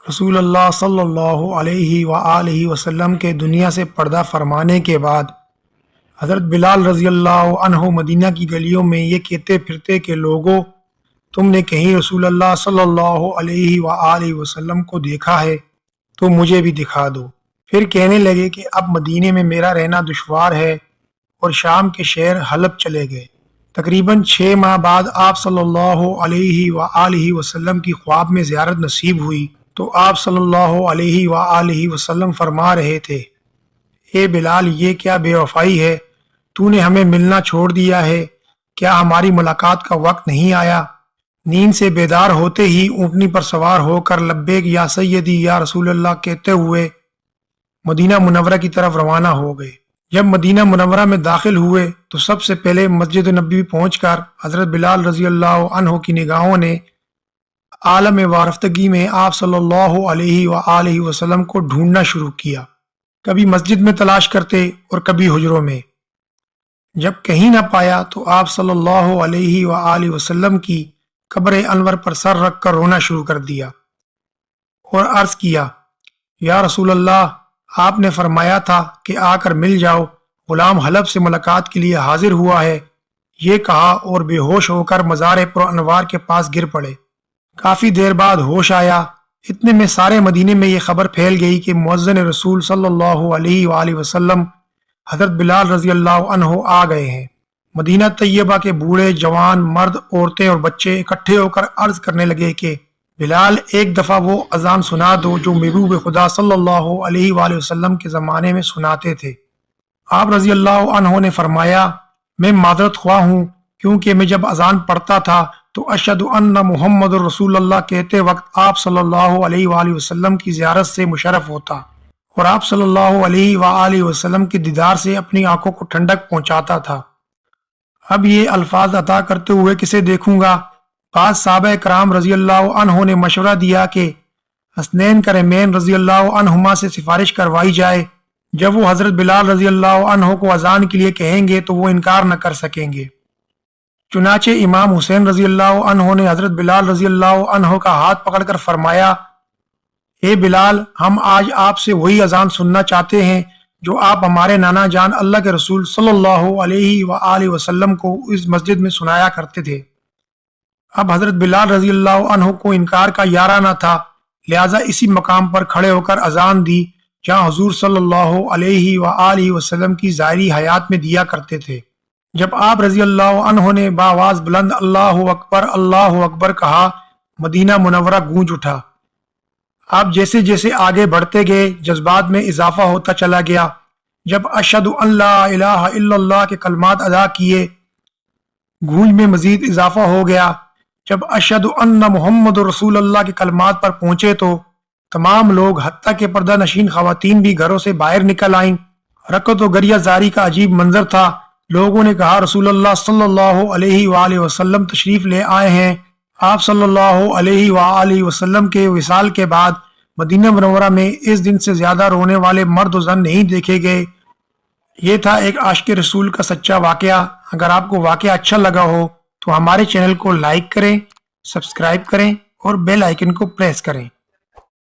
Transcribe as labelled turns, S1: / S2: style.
S1: رسول اللہ صلی اللہ علیہ وآلہ وسلم کے دنیا سے پردہ فرمانے کے بعد حضرت بلال رضی اللہ عنہ مدینہ کی گلیوں میں یہ کہتے پھرتے کہ لوگوں، تم نے کہیں رسول اللہ صلی اللہ علیہ وآلہ وسلم کو دیکھا ہے تو مجھے بھی دکھا دو۔ پھر کہنے لگے کہ اب مدینے میں میرا رہنا دشوار ہے، اور شام کے شہر حلب چلے گئے۔ تقریباً 6 ماہ بعد آپ صلی اللہ علیہ وآلہ وسلم کی خواب میں زیارت نصیب ہوئی تو آپ صلی اللہ علیہ وآلہ وسلم فرما رہے تھے، اے بلال، یہ کیا بے وفائی ہے؟ تو نے ہمیں ملنا چھوڑ دیا ہے، کیا ہماری ملاقات کا وقت نہیں آیا؟ نیند سے بیدار ہوتے ہی اونٹنی پر سوار ہو کر لبیک یا سیدی یا رسول اللہ کہتے ہوئے مدینہ منورہ کی طرف روانہ ہو گئے۔ جب مدینہ منورہ میں داخل ہوئے تو سب سے پہلے مسجد نبوی پہنچ کر حضرت بلال رضی اللہ عنہ کی نگاہوں نے عالم وارفتگی میں آپ صلی اللہ علیہ وآلہ وسلم کو ڈھونڈنا شروع کیا، کبھی مسجد میں تلاش کرتے اور کبھی حجروں میں۔ جب کہیں نہ پایا تو آپ صلی اللہ علیہ وآلہ وسلم کی قبر انور پر سر رکھ کر رونا شروع کر دیا اور عرض کیا، یا رسول اللہ، آپ نے فرمایا تھا کہ آ کر مل جاؤ، غلام حلب سے ملاقات کے لیے حاضر ہوا ہے۔ یہ کہا اور بے ہوش ہو کر مزار پر انوار کے پاس گر پڑے۔ کافی دیر بعد ہوش آیا، اتنے میں سارے مدینے میں یہ خبر پھیل گئی کہ مؤذن رسول صلی اللہ علیہ وآلہ وسلم حضرت بلال رضی اللہ عنہ آ گئے ہیں۔ مدینہ طیبہ کے بوڑھے، جوان، مرد، عورتیں اور بچے اکٹھے ہو کر عرض کرنے لگے کہ بلال، ایک دفعہ وہ اذان سنا دو جو محبوب خدا صلی اللہ علیہ وآلہ وسلم کے زمانے میں سناتے تھے۔ آپ رضی اللہ عنہ نے فرمایا، میں معذرت خواہ ہوں، کیونکہ میں جب اذان پڑھتا تھا تو اشہد ان محمد رسول اللہ کہتے وقت آپ صلی اللہ علیہ وآلہ وسلم کی زیارت سے مشرف ہوتا اور آپ صلی اللہ علیہ وآلہ وسلم کے دیدار سے اپنی آنکھوں کو ٹھنڈک پہنچاتا تھا۔ اب یہ الفاظ عطا کرتے ہوئے کسے دیکھوں گا؟ بعض صحابہ کرام رضی اللہ عنہ نے مشورہ دیا کہ حسنین کرمین رضی اللہ عنہما سے سفارش کروائی جائے، جب وہ حضرت بلال رضی اللہ عنہ کو اذان کے لیے کہیں گے تو وہ انکار نہ کر سکیں گے۔ چنانچہ امام حسین رضی اللہ عنہ نے حضرت بلال رضی اللہ عنہ کا ہاتھ پکڑ کر فرمایا، اے بلال، ہم آج آپ سے وہی اذان سننا چاہتے ہیں جو آپ ہمارے نانا جان اللہ کے رسول صلی اللہ علیہ وآلہ وسلم کو اس مسجد میں سنایا کرتے تھے۔ اب حضرت بلال رضی اللہ عنہ کو انکار کا یارہ نہ تھا، لہذا اسی مقام پر کھڑے ہو کر اذان دی جہاں حضور صلی اللہ علیہ وآلہ وسلم کی ظاہری حیات میں دیا کرتے تھے۔ جب آپ رضی اللہ عنہ نے بآواز بلند اللہ اکبر کہا، مدینہ منورہ گونج اٹھا۔ آپ جیسے جیسے آگے بڑھتے گئے جذبات میں اضافہ ہوتا چلا گیا۔ جب اشہد ان لا الہ الا اللہ کے کلمات ادا کیے، گونج میں مزید اضافہ ہو گیا۔ جب اشہد ان محمد رسول اللہ کے کلمات پر پہنچے تو تمام لوگ حتیٰ کہ پردہ نشین خواتین بھی گھروں سے باہر نکل آئیں۔ رکعت و گریہ زاری کا عجیب منظر تھا۔ لوگوں نے کہا، رسول اللہ صلی اللہ علیہ وآلہ وسلم تشریف لے آئے ہیں۔ آپ صلی اللہ علیہ وآلہ وسلم کے وصال کے بعد مدینہ منورہ میں اس دن سے زیادہ رونے والے مرد و زن نہیں دیکھے گئے۔ یہ تھا ایک عاشق رسول کا سچا واقعہ۔ اگر آپ کو واقعہ اچھا لگا ہو تو ہمارے چینل کو لائک کریں، سبسکرائب کریں اور بیل آئیکن کو پریس کریں۔